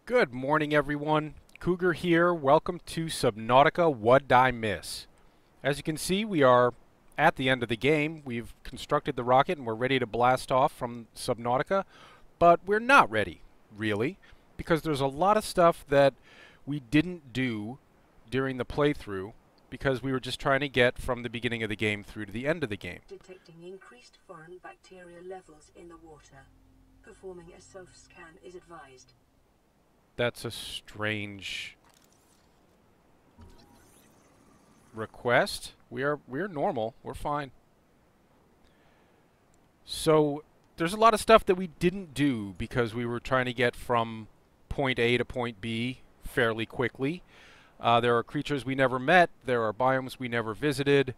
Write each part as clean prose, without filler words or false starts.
Good morning, everyone. Cougar here. Welcome to Subnautica. What'd I miss? As you can see, we are at the end of the game. We've constructed the rocket and we're ready to blast off from Subnautica, but we're not ready, really, because there's a lot of stuff that we didn't do during the playthrough because we were just trying to get from the beginning of the game through to the end of the game. Detecting increased foreign bacteria levels in the water. Performing a self-scan is advised. That's a strange request. We're normal. We're fine. So there's a lot of stuff that we didn't do because we were trying to get from point A to point B fairly quickly. There are creatures we never met. There are biomes we never visited.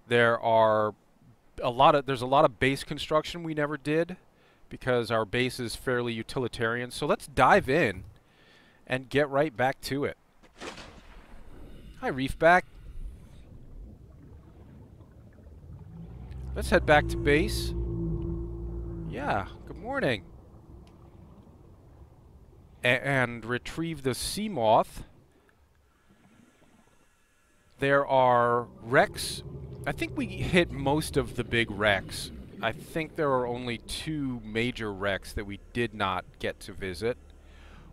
There's a lot of base construction we never did because our base is fairly utilitarian. So let's dive in and get right back to it. Hi, Reefback. Let's head back to base. Yeah, good morning. And retrieve the sea moth. There are wrecks. I think we hit most of the big wrecks. I think there are only two major wrecks that we did not get to visit.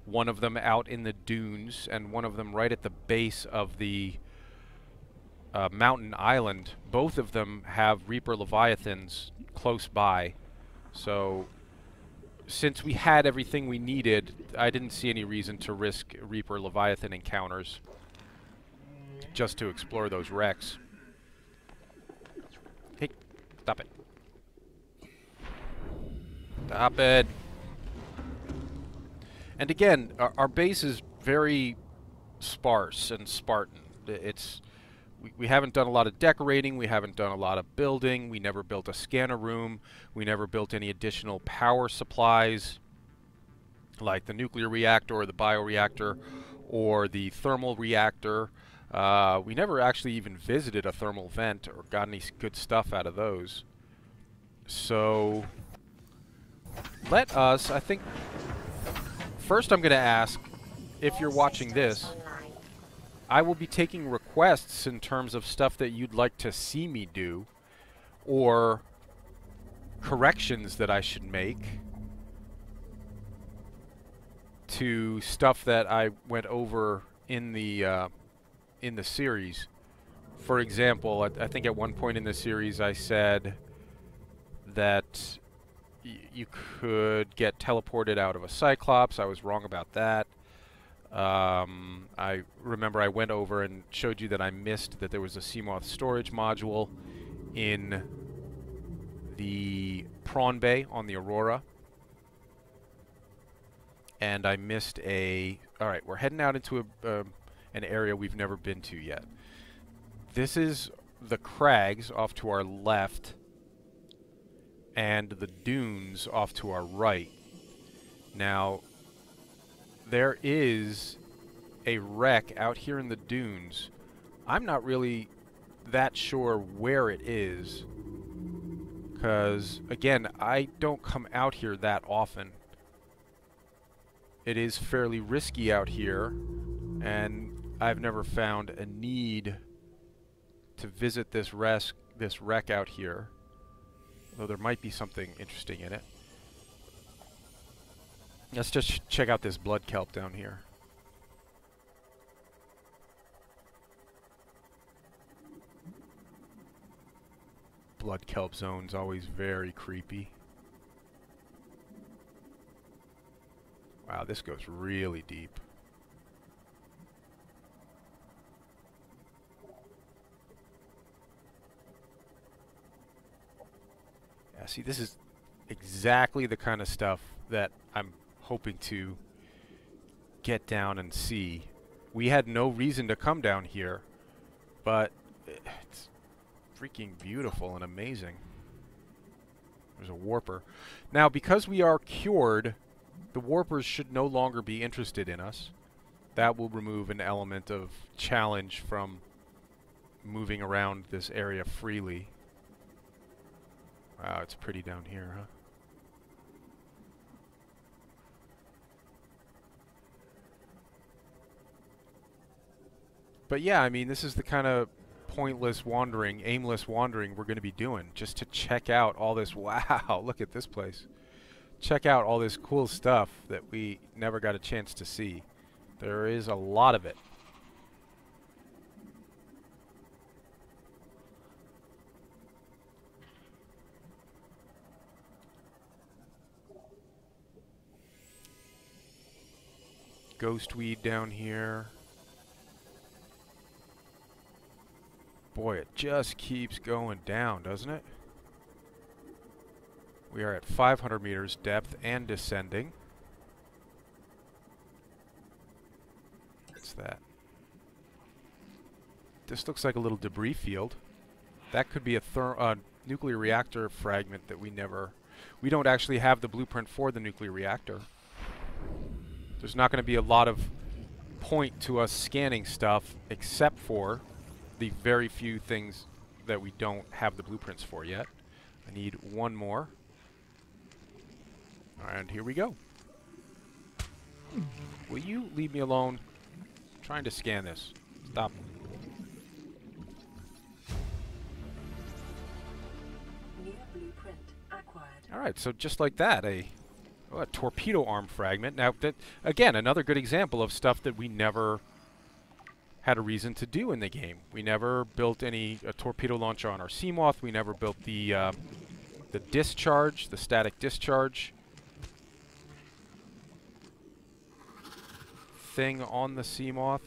One of them out in the dunes, and one of them right at the base of the mountain island. Both of them have Reaper Leviathans close by. So, since we had everything we needed, I didn't see any reason to risk Reaper Leviathan encounters just to explore those wrecks. Hey, stop it. Stop it. And again, our base is very sparse and Spartan. We haven't done a lot of decorating, we haven't done a lot of building, we never built a scanner room, we never built any additional power supplies like the nuclear reactor or the bioreactor or the thermal reactor. We never actually even visited a thermal vent or got any good stuff out of those. So let us, I think, first I'm going to ask, if you're watching this, I will be taking requests in terms of stuff that you'd like to see me do, or corrections that I should make to stuff that I went over in the series. For example, I think at one point in the series I said that you could get teleported out of a Cyclops. I was wrong about that. I remember I went over and showed you that I missed that there was a Seamoth storage module in the Prawn Bay on the Aurora. And I missed a... Alright, we're heading out into an area we've never been to yet. This is the crags off to our left and the dunes off to our right. Now, there is a wreck out here in the dunes. I'm not really that sure where it is, because, again, I don't come out here that often. It is fairly risky out here, and I've never found a need to visit this wreck out here. Though there might be something interesting in it. Let's just check out this blood kelp down here. Blood kelp zone's always very creepy. Wow, this goes really deep. Yeah, see, this is exactly the kind of stuff that I'm hoping to get down and see. We had no reason to come down here, but it's freaking beautiful and amazing. There's a warper. Now, because we are cured, the warpers should no longer be interested in us. That will remove an element of challenge from moving around this area freely. Wow, it's pretty down here, huh? But yeah, I mean, this is the kind of pointless wandering, aimless wandering we're going to be doing, just to check out all this. Wow, look at this place. Check out all this cool stuff that we never got a chance to see. There is a lot of it. Ghostweed down here. Boy, it just keeps going down, doesn't it? We are at 500 meters depth and descending. What's that? This looks like a little debris field. That could be a nuclear reactor fragment that we don't actually have the blueprint for the nuclear reactor. There's not going to be a lot of point to us scanning stuff except for the very few things that we don't have the blueprints for yet. I need one more. And here we go. Will you leave me alone? I'm trying to scan this. Stop. New blueprint acquired. Alright, so just like that, a torpedo arm fragment. Now, that again, another good example of stuff that we never had a reason to do in the game. We never built a torpedo launcher on our Seamoth. We never built the discharge, the static discharge thing on the Seamoth.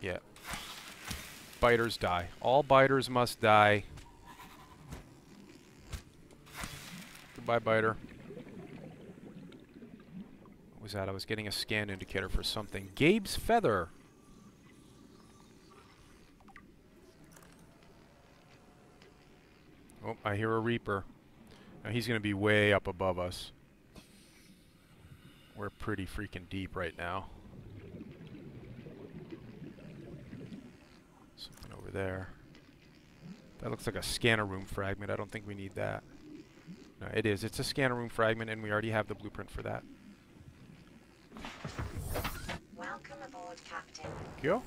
Yeah. Biters die. All biters must die. Goodbye, biter. What was that? I was getting a scan indicator for something. Gabe's feather. Oh, I hear a Reaper. Now he's going to be way up above us. We're pretty freaking deep right now. Something over there. That looks like a scanner room fragment. I don't think we need that. No, it is. It's a scanner room fragment, and we already have the blueprint for that. Welcome aboard, Captain. Thank you.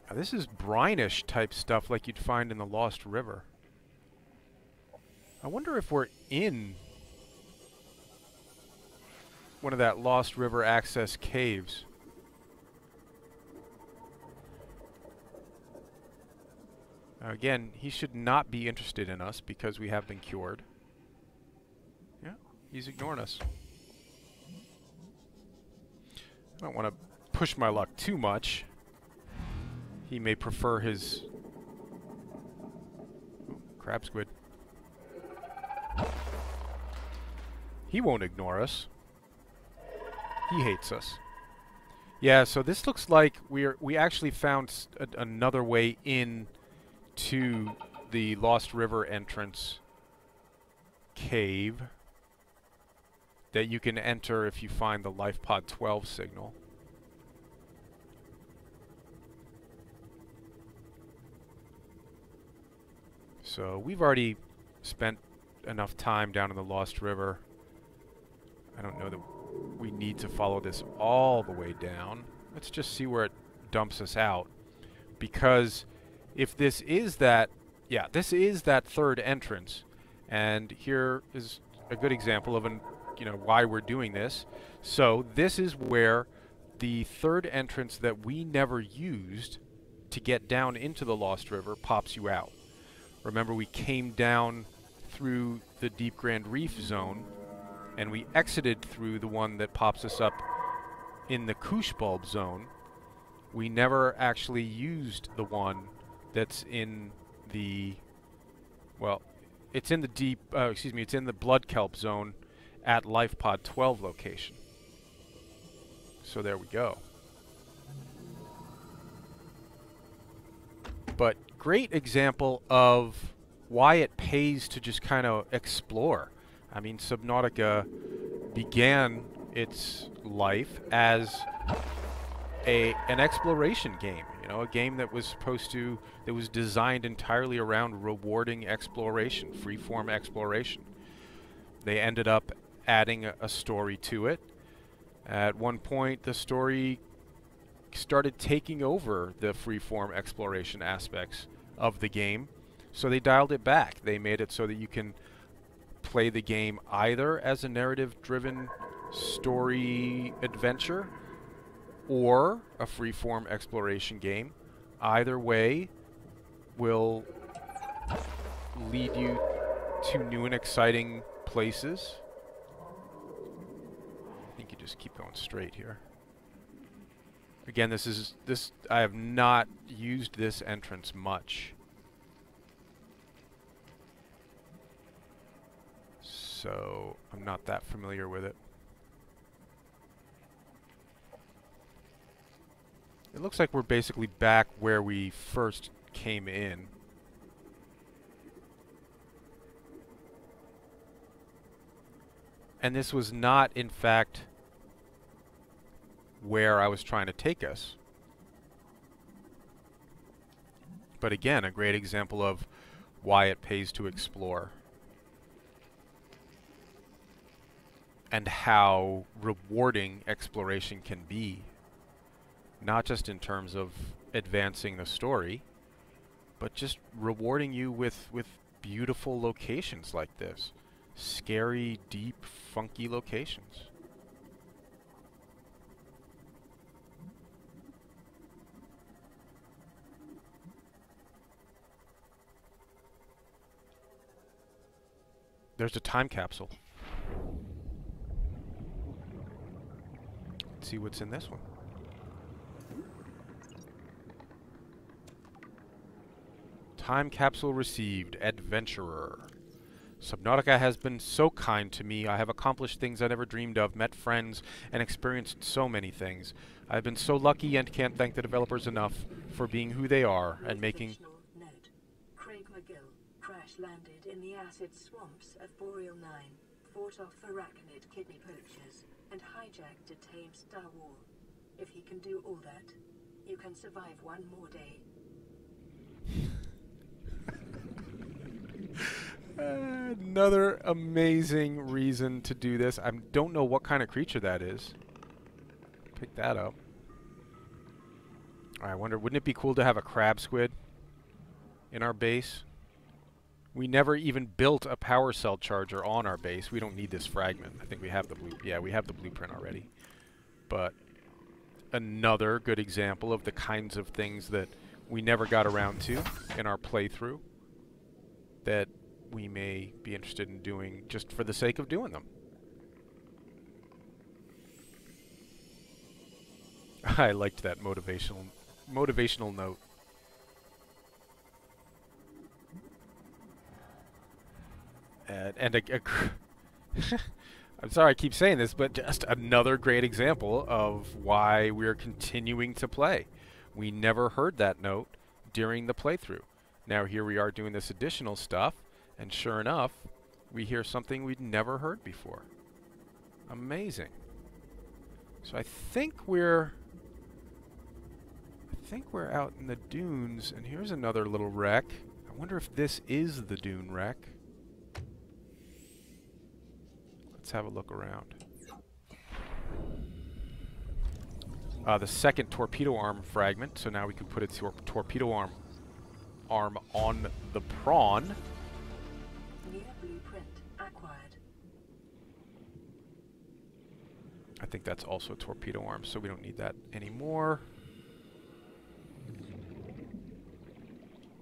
Now, this is brinish type stuff like you'd find in the Lost River. I wonder if we're in one of that Lost River access caves. Now again, he should not be interested in us because we have been cured. Yeah, he's ignoring us. I don't want to push my luck too much. He may prefer his... Oh, crab squid. He won't ignore us. He hates us. Yeah, so this looks like we actually found another way in to the Lost River entrance cave that you can enter if you find the LifePod 12 signal. So we've already spent enough time down in the Lost River. I don't know that we need to follow this all the way down. Let's just see where it dumps us out. Because if this is that, yeah, this is that third entrance. And here is a good example of why we're doing this. So this is where the third entrance that we never used to get down into the Lost River pops you out. Remember, we came down through the Deep Grand Reef zone, and we exited through the one that pops us up in the Kushbulb zone. We never actually used the one that's in the, well, it's in the deep, it's in the Blood Kelp zone at LifePod 12 location. So there we go. But great example of why it pays to just kind of explore. I mean, Subnautica began its life as an exploration game. You know, a game that was designed entirely around rewarding exploration, free-form exploration. They ended up adding a story to it. At one point, the story started taking over the freeform exploration aspects of the game, so they dialed it back. They made it so that you can play the game either as a narrative-driven story adventure or a freeform exploration game. Either way will lead you to new and exciting places. I think you just keep going straight here. Again, I have not used this entrance much, so I'm not that familiar with it. It looks like we're basically back where we first came in. And this was not, in fact, where I was trying to take us. But again, a great example of why it pays to explore. And how rewarding exploration can be. Not just in terms of advancing the story, but just rewarding you with beautiful locations like this. Scary, deep, funky locations. There's a time capsule. Let's see what's in this one. Time capsule received, Adventurer. Subnautica has been so kind to me. I have accomplished things I never dreamed of, met friends, and experienced so many things. I have been so lucky and can't thank the developers enough for being who they are and making... Note. Craig McGill crash-landed in the acid swamps of Boreal 9, fought off arachnid kidney poachers, and hijacked a tame Star Wars. If he can do all that, you can survive one more day. Another amazing reason to do this. I don't know what kind of creature that is. Pick that up. I wonder, wouldn't it be cool to have a crab squid in our base? We never even built a power cell charger on our base. We don't need this fragment. I think we have the we have the blueprint already. But another good example of the kinds of things that we never got around to in our playthrough that we may be interested in doing just for the sake of doing them. I liked that motivational note. And I'm sorry I keep saying this, but just another great example of why we're continuing to play. We never heard that note during the playthrough. Now here we are doing this additional stuff, and sure enough, we hear something we'd never heard before. Amazing. So I think we're out in the dunes, and here's another little wreck. I wonder if this is the dune wreck. Let's have a look around. The second torpedo arm fragment, so now we can put a torpedo arm on the prawn. New blueprint acquired. I think that's also a torpedo arm, so we don't need that anymore.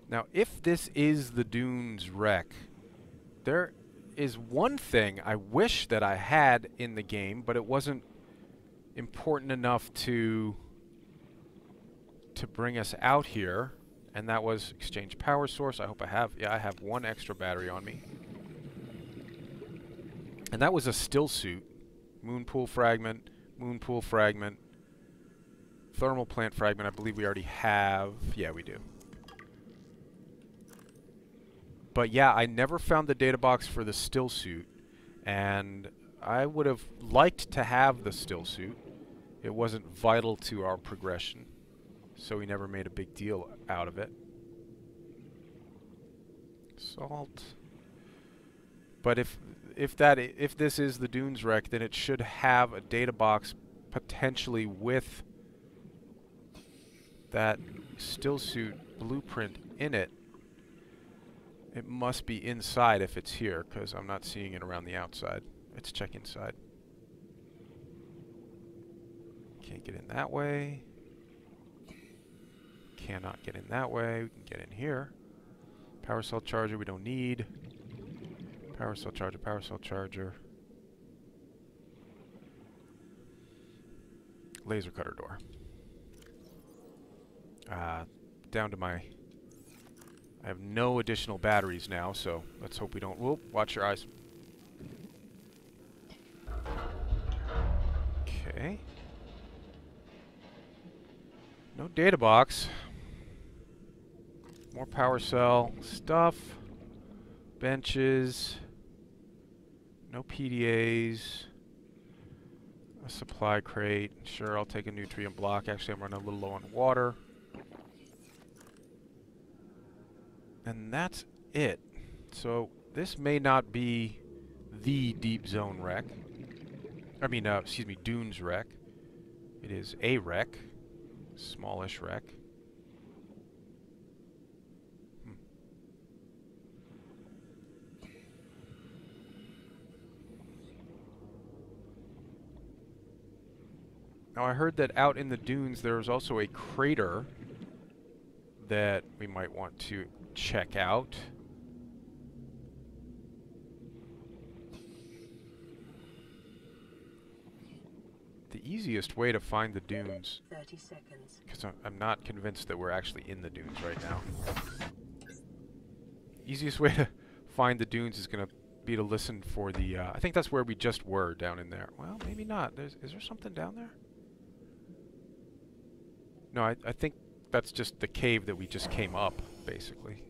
Now, if this is the dunes wreck, there is one thing I wish that I had in the game, but it wasn't important enough to bring us out here, and that was exchange power source. I hope I have, yeah, I have one extra battery on me. And that was a still suit. Moon pool fragment, thermal plant fragment, I believe we already have. Yeah, we do. But yeah, I never found the data box for the still suit, and I would have liked to have the still suit. It wasn't vital to our progression, so we never made a big deal out of it. Salt. But if if this is the Dunes wreck, then it should have a data box potentially with that still suit blueprint in it. It must be inside if it's here, because I'm not seeing it around the outside. Let's check inside. Can't get in that way. Cannot get in that way. We can get in here. Power cell charger we don't need. Power cell charger, power cell charger. Laser cutter door. Down to my... I have no additional batteries now, so let's hope we don't... Whoop, watch your eyes. Okay. No data box. More power cell stuff. Benches. No PDAs. A supply crate. Sure, I'll take a nutrient block. Actually, I'm running a little low on water. And that's it. So this may not be the deep zone wreck. I mean, excuse me, Dunes wreck. It is a wreck. Smallish wreck. Now I heard that out in the dunes there is also a crater that we might want to check out. The easiest way to find the dunes, 30 seconds. because I'm not convinced that we're actually in the dunes right now. Easiest way to find the dunes is going to be to listen for the, I think that's where we just were, down in there. Well, maybe not. Is there something down there? No, I think that's just the cave that we just came up, basically.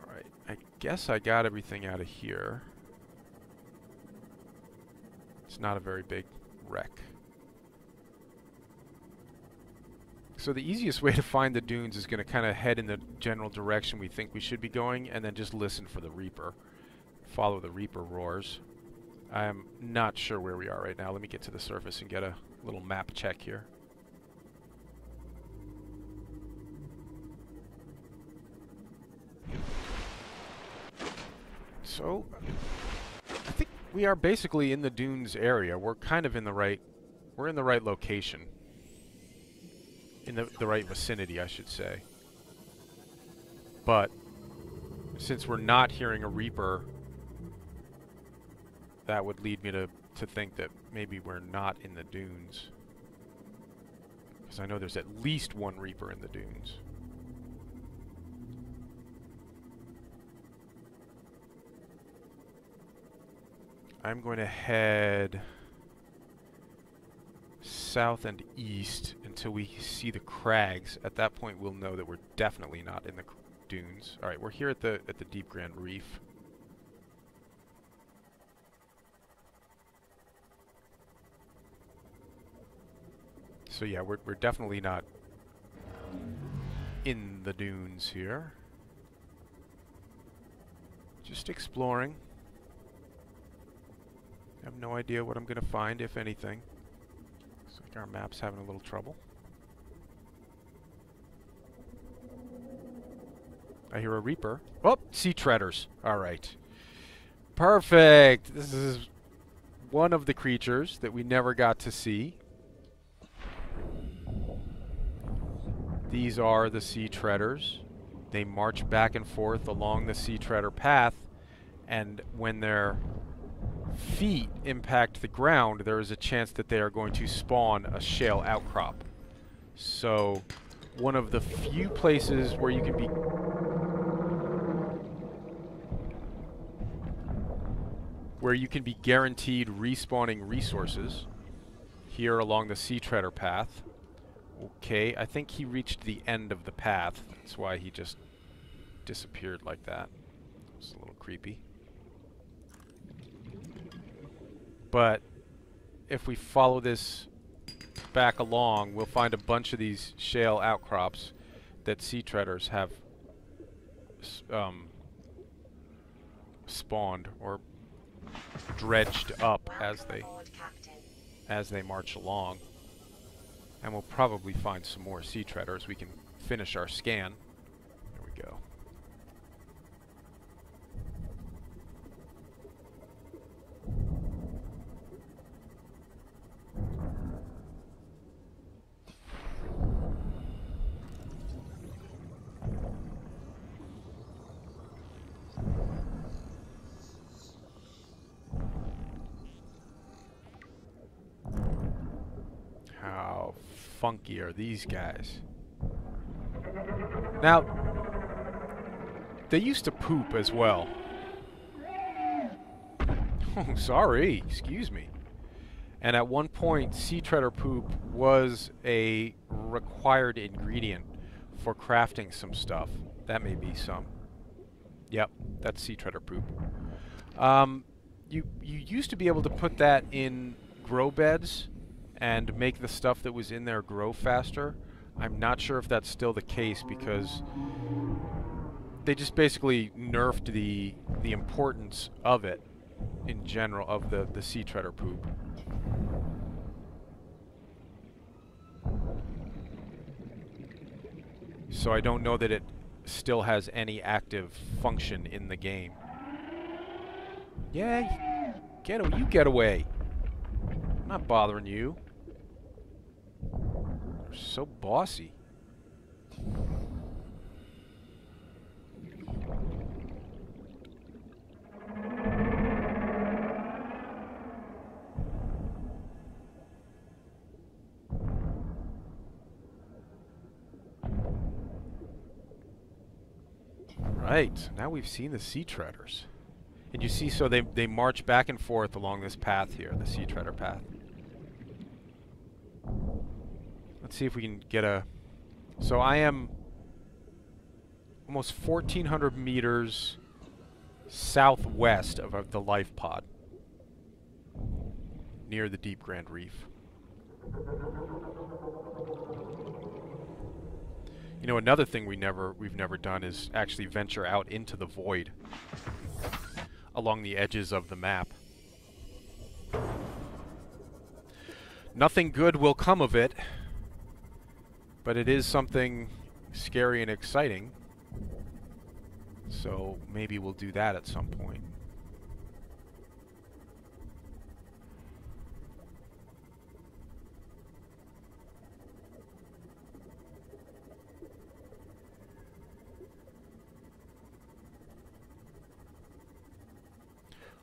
Alright, I guess I got everything out of here. It's not a very big wreck. So the easiest way to find the dunes is going to kind of head in the general direction we think we should be going, and then just listen for the Reaper. Follow the Reaper roars. I'm not sure where we are right now. Let me get to the surface and get a little map check here. So, I think we are basically in the dunes area. We're kind of in the right... We're in the right location. In the right vicinity, I should say. But, since we're not hearing a Reaper, that would lead me to think that maybe we're not in the dunes. Because I know there's at least one Reaper in the dunes. I'm going to head south and east until we see the crags. At that point we'll know that we're definitely not in the dunes. Alright, we're here at the Deep Grand Reef. So yeah, we're definitely not in the dunes here. Just exploring. I have no idea what I'm going to find, if anything. Looks like our map's having a little trouble. I hear a Reaper. Oh, sea treaders. Alright. Perfect! This is one of the creatures that we never got to see. These are the sea treaders. They march back and forth along the sea treader path, and when their feet impact the ground, there is a chance that they are going to spawn a shale outcrop. So, one of the few places where you can be guaranteed respawning resources here along the sea treader path. Okay, I think he reached the end of the path. That's why he just disappeared like that. It's a little creepy. But if we follow this back along, we'll find a bunch of these shale outcrops that sea treaders have spawned or dredged up Welcome aboard, Captain. as they march along. And we'll probably find some more sea treaders. We can finish our scan. There we go. How funky are these guys? Now, they used to poop as well. Oh, sorry. Excuse me. And at one point, sea treader poop was a required ingredient for crafting some stuff. That may be some. Yep, that's sea treader poop. You used to be able to put that in grow beds and make the stuff that was in there grow faster. I'm not sure if that's still the case because they just basically nerfed the importance of it in general, of the sea treader poop. So I don't know that it still has any active function in the game. Yeah, you get away. I'm not bothering you. You're so bossy. Right, now we've seen the sea treaders. And you see, so they march back and forth along this path here, the sea treader path. Let's see if we can get a... So I am almost 1,400 meters southwest of the life pod, near the Deep Grand Reef. You know, another thing we've never done is actually venture out into the void along the edges of the map. Nothing good will come of it, but it is something scary and exciting. So maybe we'll do that at some point.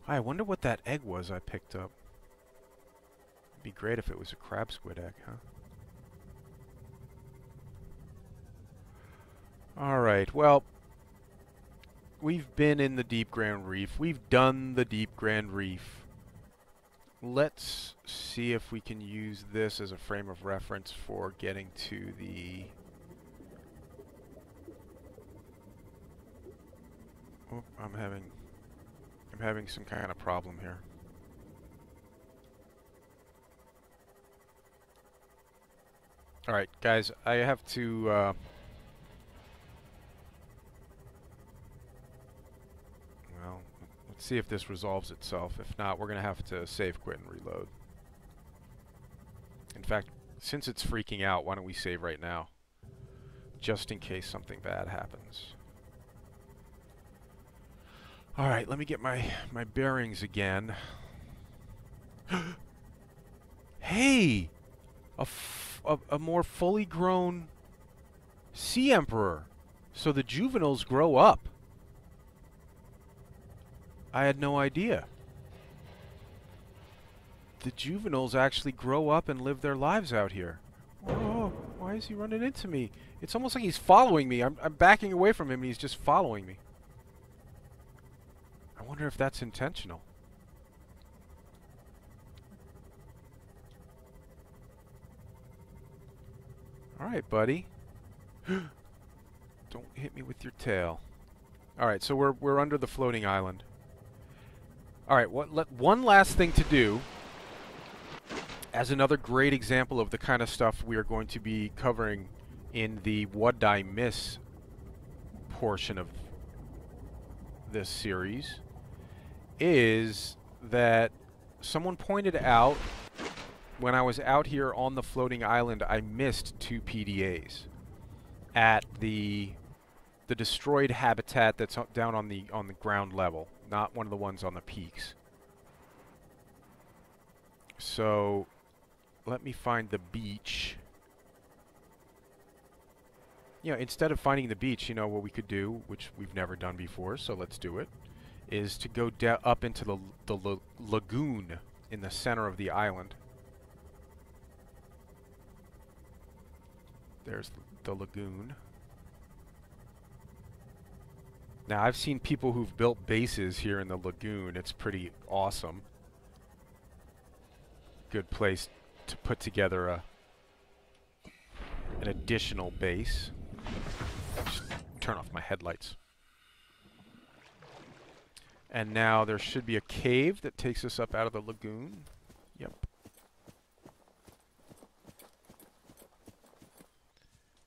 I wonder what that egg was I picked up. It'd be great if it was a crab squid egg, huh? Alright, well, we've been in the Deep Grand Reef. We've done the Deep Grand Reef. Let's see if we can use this as a frame of reference for getting to the... Oh, I'm having some kind of problem here. Alright, guys, I have to... well, let's see if this resolves itself. If not, we're going to have to save, quit, and reload. In fact, since it's freaking out, why don't we save right now? Just in case something bad happens. Alright, let me get my bearings again. Hey! A more fully grown sea emperor. So the juveniles grow up. I had no idea. The juveniles actually grow up and live their lives out here. Oh, why is he running into me? It's almost like he's following me. I'm backing away from him and he's just following me. I wonder if that's intentional. Alright, buddy. Don't hit me with your tail. Alright, so we're under the floating island. Alright, one last thing to do, as another great example of the kind of stuff we are going to be covering in the What Did I Miss portion of this series, is that someone pointed out when I was out here on the floating island, I missed 2 PDAs at the destroyed habitat that's down on the ground level, not one of the ones on the peaks. So let me find the beach. You know, instead of finding the beach, you know what we could do, which we've never done before, so let's do it, is to go up into the lagoon in the center of the island. There's the lagoon. Now, I've seen people who've built bases here in the lagoon. It's pretty awesome. Good place to put together an additional base. Just turn off my headlights. And now there should be a cave that takes us up out of the lagoon. Yep.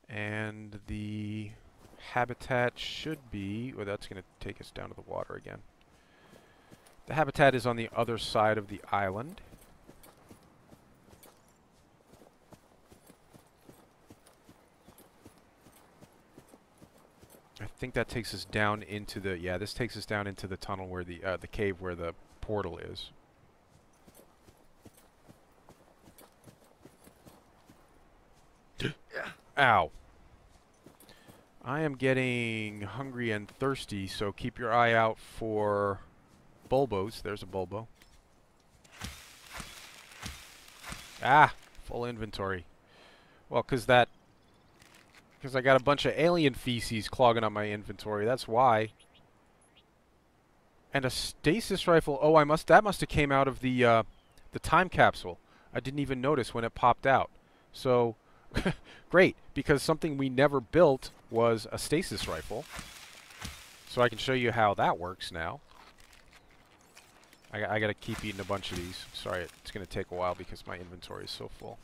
And the habitat should be... well, that's going to take us down to the water again. The habitat is on the other side of the island. I think that takes us down into the... yeah, this takes us down into the tunnel where the cave where the portal is. Ow. I am getting hungry and thirsty, so keep your eye out for bulbos. There's a bulbo. Ah, full inventory. Well, because I got a bunch of alien feces clogging up my inventory. That's why. And a stasis rifle. Oh, that must have came out of the time capsule. I didn't even notice when it popped out. So, great, because something we never built was a stasis rifle. So I can show you how that works now. I gotta keep eating a bunch of these. Sorry, it's gonna take a while because my inventory is so full.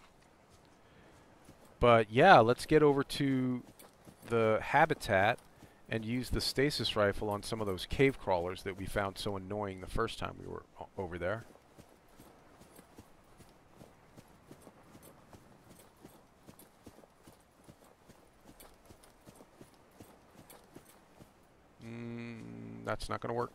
But yeah, let's get over to the habitat and use the stasis rifle on some of those cave crawlers that we found so annoying the first time we were over there. That's not going to work.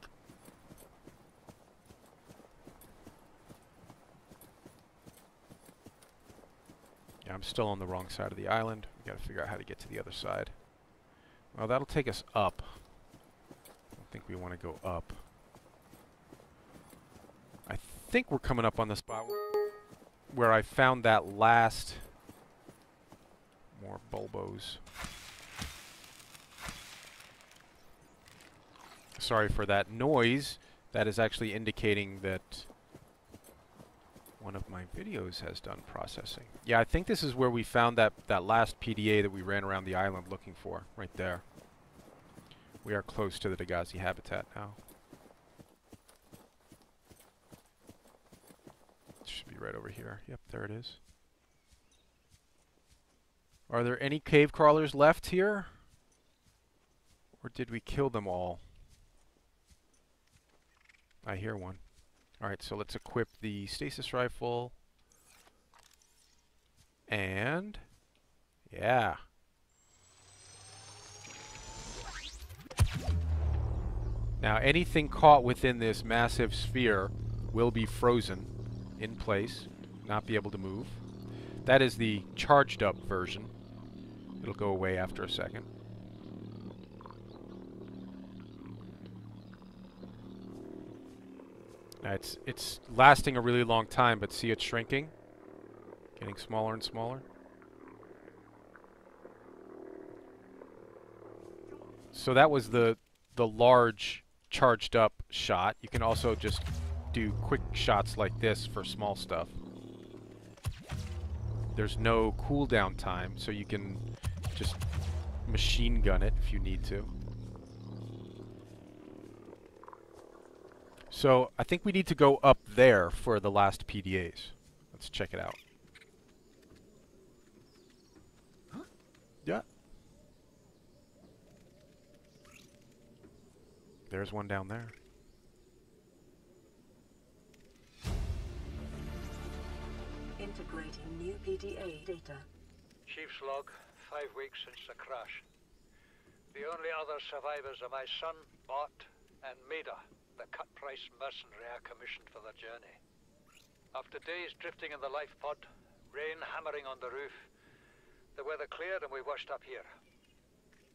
Yeah, I'm still on the wrong side of the island. We got to figure out how to get to the other side. Well, that'll take us up. I don't think we want to go up. I think we're coming up on the spot where I found that last... more bulbos. Sorry for that noise. That is actually indicating that one of my videos has done processing. Yeah, I think this is where we found that last PDA that we ran around the island looking for. Right there. We are close to the Dagazi habitat now. It should be right over here. Yep, there it is. Are there any cave crawlers left here? Or did we kill them all? I hear one. Alright, so let's equip the stasis rifle. And... yeah. Now, anything caught within this massive sphere will be frozen in place, not be able to move. That is the charged up version. It'll go away after a second. It's lasting a really long time, but see it shrinking? Getting smaller and smaller. So that was the large charged up shot. You can also just do quick shots like this for small stuff. There's no cooldown time, so you can just machine gun it if you need to. So I think we need to go up there for the last PDAs. Let's check it out. Huh? Yeah. There's one down there. new PDA data. Chief's log, 5 weeks since the crash. The only other survivors are my son, Bart, and Maida, the cut-price mercenary I commissioned for the journey. After days drifting in the life pod, rain hammering on the roof, the weather cleared and we washed up here.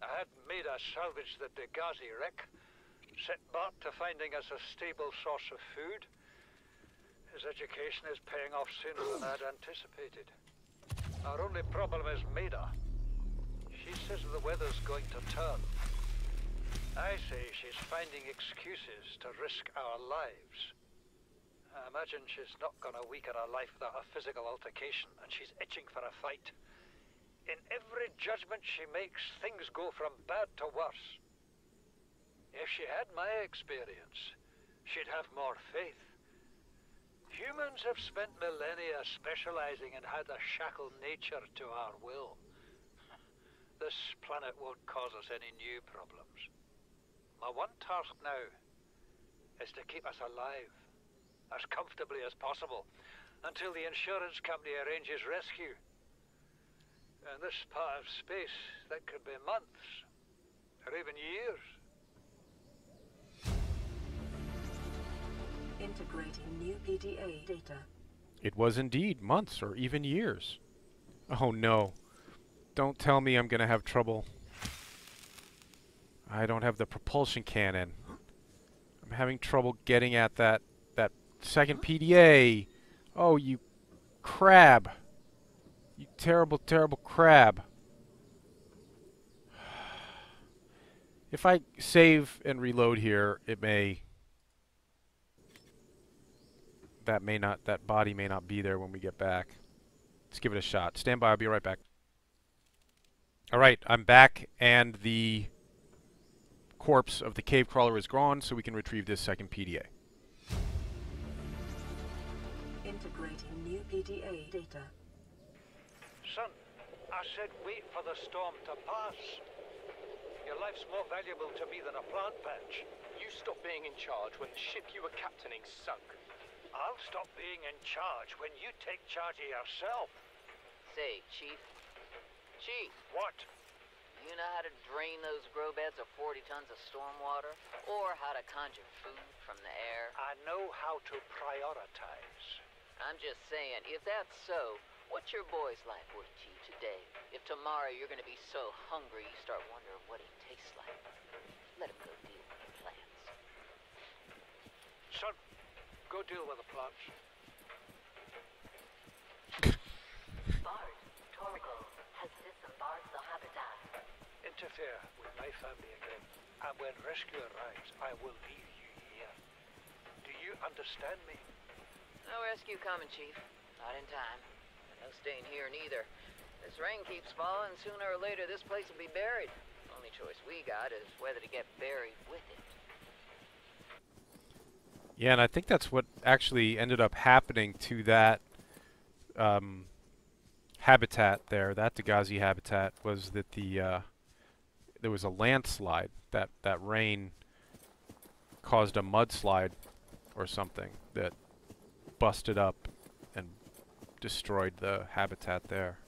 I had Maida salvage the Degazi wreck, set Bart to finding us a stable source of food. His education is paying off sooner than I'd anticipated. Our only problem is Maida. She says the weather's going to turn. I say she's finding excuses to risk our lives. I imagine she's not gonna weaken her life without a physical altercation, and she's itching for a fight. In every judgment she makes, things go from bad to worse. If she had my experience, she'd have more faith. Humans have spent millennia specializing in how to shackle nature to our will. This planet won't cause us any new problems. My one task now is to keep us alive, as comfortably as possible, until the insurance company arranges rescue. In this part of space, that could be months, or even years. Integrating new PDA data. It was indeed months or even years. Oh no. Don't tell me I'm gonna have trouble. I don't have the propulsion cannon. I'm having trouble getting at that second PDA. Oh, you crab. You terrible, terrible crab. If I save and reload here, it may... That body may not be there when we get back. Let's give it a shot. Stand by, I'll be right back. Alright, I'm back, and the corpse of the cave crawler is gone, so we can retrieve this second PDA. Integrating new PDA data. Son, I said wait for the storm to pass. Your life's more valuable to me than a plant patch. You stopped being in charge when the ship you were captaining sunk. I'll stop being in charge when you take charge of yourself. Say, Chief. Chief, What? you know how to drain those grow beds of 40 tons of storm water? Or how to conjure food from the air? I know how to prioritize. I'm just saying, if that's so, what's your boy's life worth to you today? If tomorrow you're gonna be so hungry you start wondering what he tastes like, let him go deal with the plants. Son, go deal with the plants. Bart, Torgo has disembarked the habitat. Interfere with my family again, and when rescue arrives, I will leave you here. Do you understand me? No rescue coming, Chief. Not in time. And no staying here neither. This rain keeps falling, sooner or later this place will be buried. Only choice we got is whether to get buried with it. Yeah, and I think that's what actually ended up happening to that habitat there, that Degazi habitat, was that there was a landslide. That rain caused a mudslide or something that busted up and destroyed the habitat there.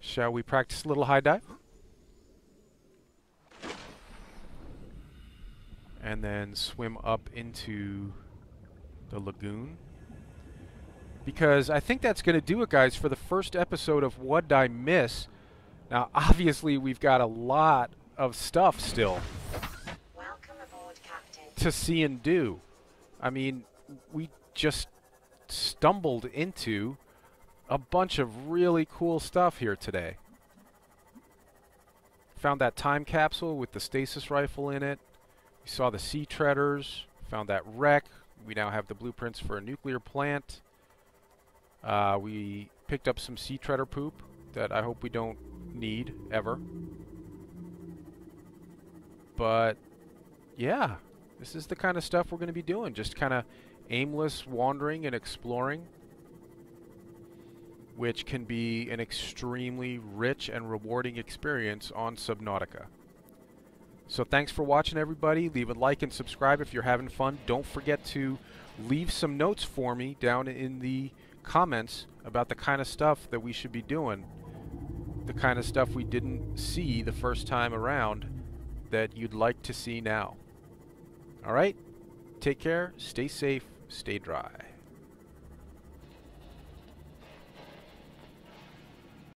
Shall we practice a little high dive? And then swim up into the lagoon. Because I think that's going to do it, guys, for the first episode of What Did I Miss? Now, obviously, we've got a lot of stuff still Welcome aboard, Captain. to see and do. I mean, we just stumbled into a bunch of really cool stuff here today. Found that time capsule with the Stasis Rifle in it. We saw the sea treaders. Found that wreck. We now have the blueprints for a nuclear plant. We picked up some sea treader poop that I hope we don't need ever. But yeah, this is the kind of stuff we're going to be doing. Just kind of aimless wandering and exploring, which can be an extremely rich and rewarding experience on Subnautica. So thanks for watching, everybody. Leave a like and subscribe if you're having fun. Don't forget to leave some notes for me down in the comments about the kind of stuff that we should be doing, the kind of stuff we didn't see the first time around that you'd like to see now. All right? Take care, stay safe, stay dry.